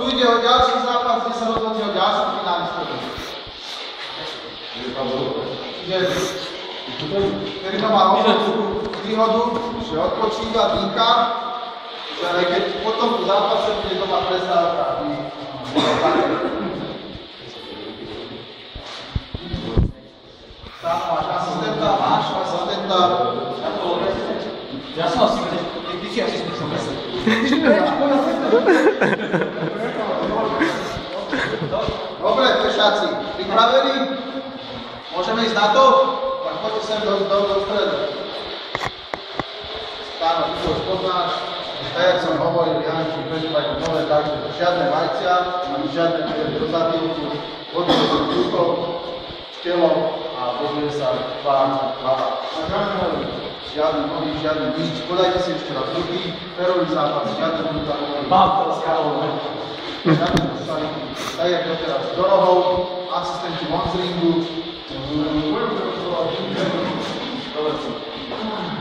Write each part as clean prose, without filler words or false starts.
tu ide o ďalší zápas, kde sa rozhodne o ďalší finalistu. Ktorý to má výhodu, že odpočíva, dýcha, že aj keď po tomto zápase bude doma prestávka. Tam máš asistenta, Ja som asi ty asistent som myslel. Dobre, pešáci, pripravení? Môžeme ísť na to? Tak poďte sem do stredu. Stáno, ty to už poznáš. Tak som hovoril, Janči, prežívajú nové, takže žiadne vajcia, ani žiadne do zadívku, podľa sa brúchom, telom a pozrie sa tvár, hlava. Žiadne nohy, žiadne nič. Podajte si ešte raz ruky, ferový zápas, žiadne brutálne. Mám teraz Karol, ne? Žiadne brutálne. Tak jak doteraz do rohov, asistenti von z ringu.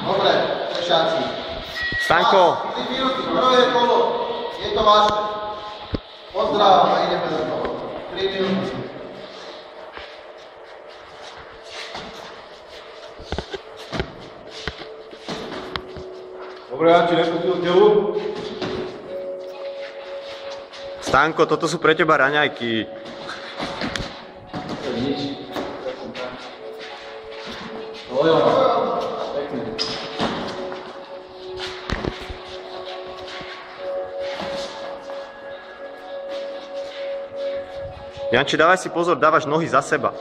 Dobre, pešáci. Stanko. 3 minúty, prvé kolo. Je to vaše. Pozdrav a ideme za to. 3 minúty. Dobre, Janči, nepustil telu. Stanko, toto sú pre teba raňajky. Janči, dávaj si pozor, dávaš nohy za seba.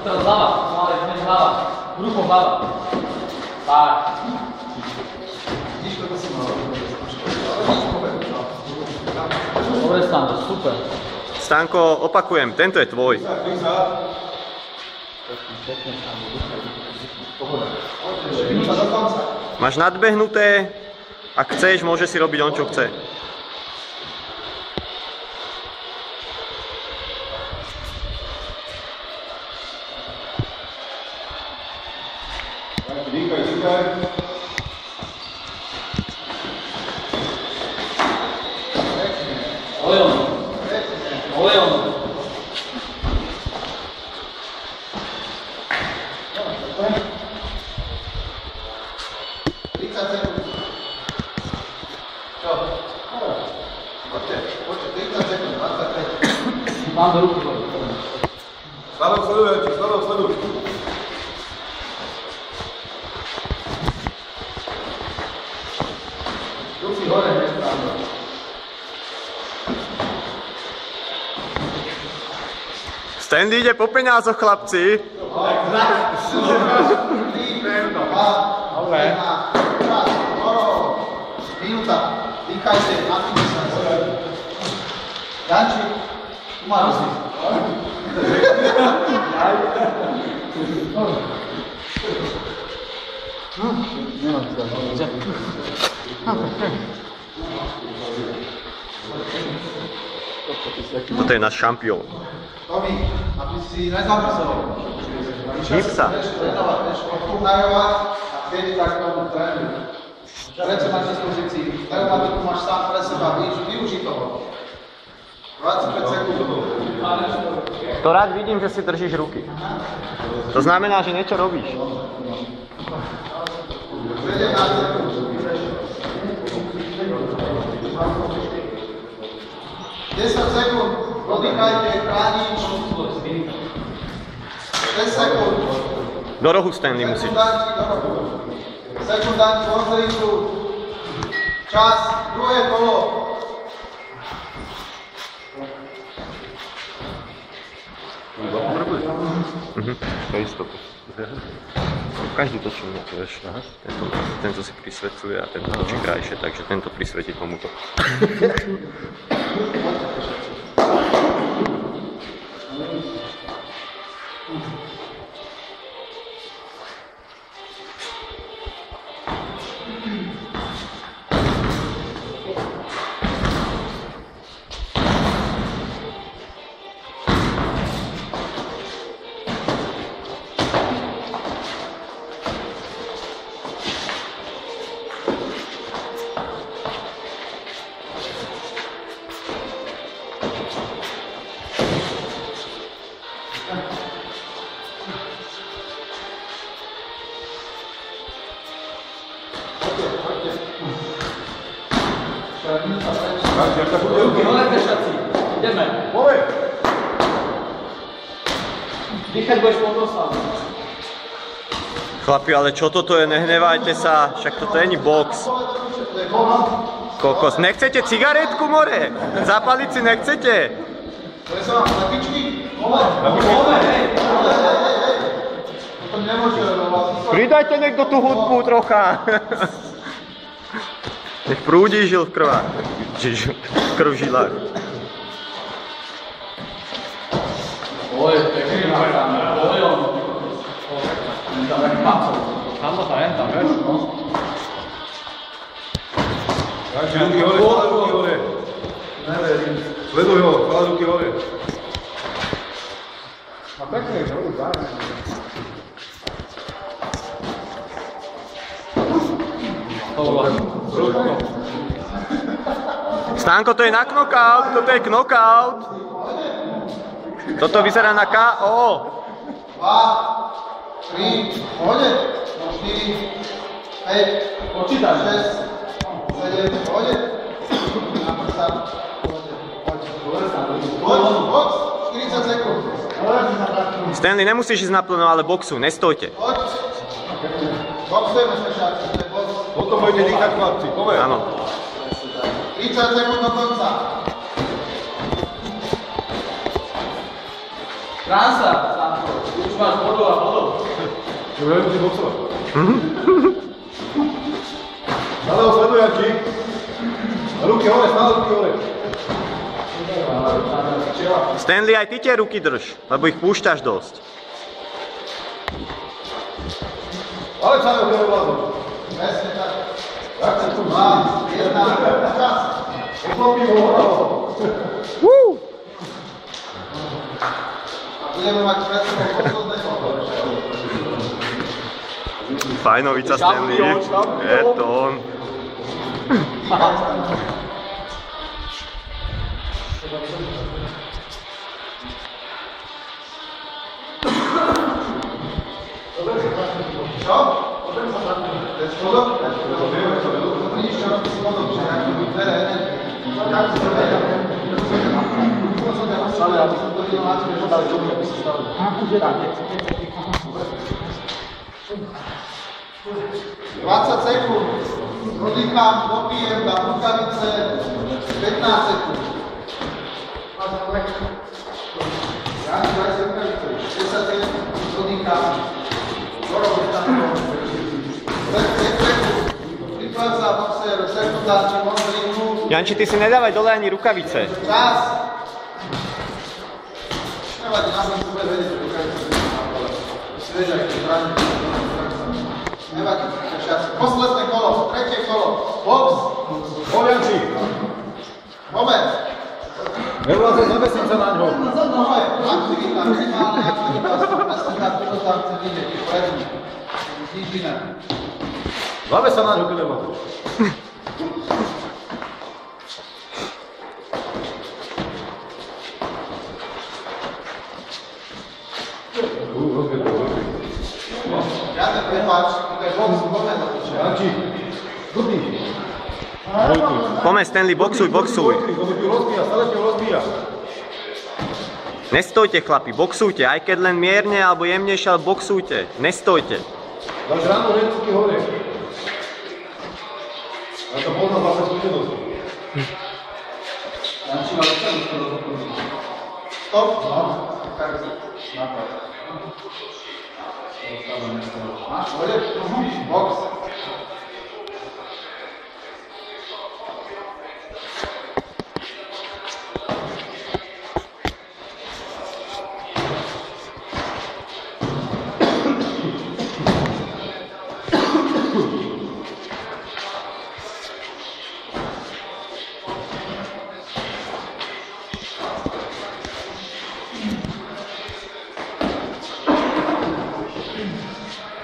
Teraz hlava, malé, hneď hlava, brucho hlava. Tak. Dobre, Stando, super. Stanko, opakujem, tento je tvoj. Máš nadbehnuté, ak chceš, môže si robiť on, čo chce. Mám do ruky. Sladok sleduj, sladok sleduj. Ruky hore, nesprávne. Standy ide po peňázoch, chlapci. Dobre. Minúta. Dýchajte, napíte sa. Janči, tu má rozliť. Toto je náš šampión. Tomi, aby si nezapisoval. Čipsa. Vieš odkúhajovať a vtedy tak tomu trénuj. Prečo máš dispozícii? Pneumatiku máš sám pre seba, využij toho. 25 sekúnd. To rád vidím, že si držíš ruky. To znamená, že niečo robíš. 17 sekúnd. 10 sekúnd, oddychajte, chránič. 6 sekúnd. Do rohu Stanley musíš. Sekundáčky do rohu. Sekundáčky von z ringu. Čas, druhé kolo. To je istotu. Každý točí na to, vieš. Tento si prisvedcuje a tento točí krajšie, takže tento prisvetí tomuto. Ruky hore pešací. Ideme. Moment. Dýchať budeš potom sám. Chlapi, ale čo toto je? Nehnevajte sa, však toto není box. Kokos, nechcete cigaretku, more? Zapaliť si nechcete? To je sa vám zapičky? To nemôže robiť. Pridajte niekto tú hudbu trocha. Nech prúdi žil v krvách. Krv v žilách. Oj, pekný tam. Ojom. Tam jak pacol. Tam to je, tam je. Janči, ruky hore, stále ruky hore. Sleduj ho, stále ruky hore. A pekne, že už dáme. Stánko, to je na knockout, toto je knockout. Toto vyzerá na KO. 2, 3, pohode. 4, 5, Počítaš. 6, 7, pohode. Na prsa, pohode. Poď, 40 sekúnd. Stanley, nemusíš ísť naplno, ale boxu, nestojte. Poď. Boxujeme spešáci, to je box. Potom budete dýchať, chlapci, pomer. Áno. 30 sekúnd do konca. Krása, Sánko. Už máš vodu a vodu. Čo veľmi si boxovať. Stále ho sleduj, Janči. Ruky hore, stále ruky hore. Stanley, aj ty tie ruky drž, lebo ich púšťaš dosť. Ale sa ho keď vládol. Presne tak. 2, 1, čas. Poklopím ho hravo. A budeme mať pred sebou posledné kolo. Fajnovica Stanley, je to on. Čo? To je spodok? Vidíš, čo robí spodok, že ak to byť dvere energie. Tak si to vedia. Ale ja by som to videl na tebe, že dali dobre, aby si stali. Tak, 20 sekúnd. Oddychám, dopijem, dám rukavice. 15 sekúnd. Ja si daj si rukavice. 10 sekúnd. Oddychám. Dorobe tam to. 5 sekúnd. Vypláca boxer, sekundáči, von z ringu. Janči, ty si nedávaj dole ani rukavice. Čas. Nevadí, na tom bude vedieť rukavice. Si vieš, ak to zbraní. Nevadí, čas. Posledné kolo, tretie kolo. Box. Janči. Moment. Nevlázem, zamestním sa na ňo. Moment. Aktivita, minimálne aktivita. Presne to tam chce vidieť. Predný. Nič iné. Zame sa na ňo, keď nevlázem. Žiadne prepáč, to je box, moment. Janči, zubný. Poďme, Stanley, boxuj. Nestojte, chlapi, boxujte, aj keď len mierne alebo jemnejšie, ale boxujte. Nestojte. Dáš ráno ruky hore. Ja to poznám zase skúsenosť. Stop. Máš hore? Box.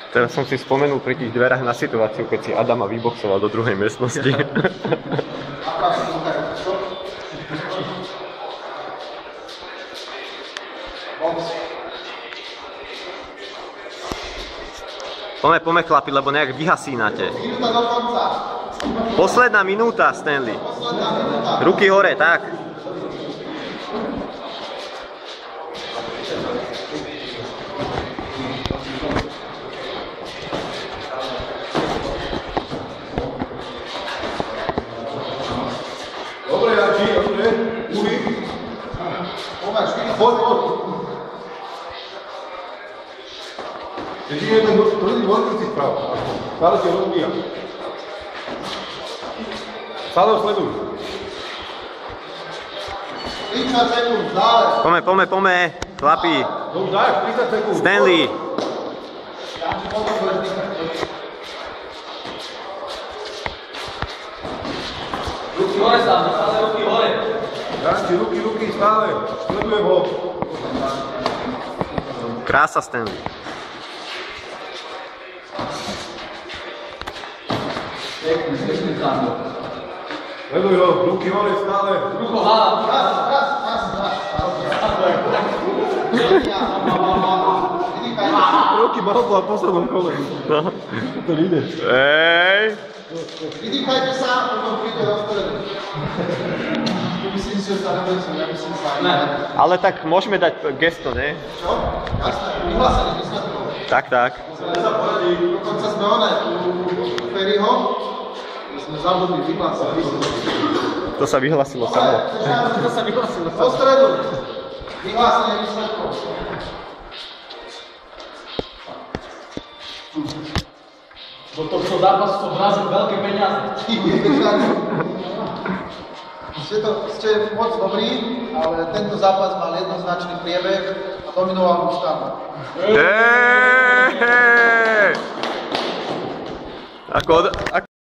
Teraz som si spomenul pri tých dverách na situáciu, keď si Adama vyboxoval do druhej miestnosti. Poďme chlapi, lebo nejak vyhasínate. Minúta do konca. Posledná minúta, Stanley. Posledná minúta. Ruky hore, tak. Dobre, Janči, dobre. Uhy. Poď. Jedine ten tvrdý worker si sprav. Stále ťa rozbíja. Stále ho sleduj. 30 sekúnd, dále. Poďme, chlapi. No už dáš, 30 sekúnd. Stanley. Ja ti potom budeš dýchať. Ruky hore stále ruky hore. Janči, ruky, stále. Sledujem ho. Krása, Stanley. Pekný táto. Sleduj ho, ruky hore, stále. Ruko, hlava. Raz. Ruky mal to na poslednom kole. To ide. Vydýchajte sa, potom príde do stredu. Myslím si, že sa nebudem, ja myslím sa aj. Ale tak môžeme dať gesto, ne? Čo? Jasné, vyhlásenie výsledkov. Tak. Dokonca sme u Ferryho, sme zabudli vyhlásiť výsledkov. To sa vyhlasilo samo. Do stredu. Vyhlásenie výsledkov. Do tohto zápasu som vrazil veľké peniaze. Ste moc dobrí, ale tento zápas mal jednoznačný priebeh a dominoval Mustafa. Ako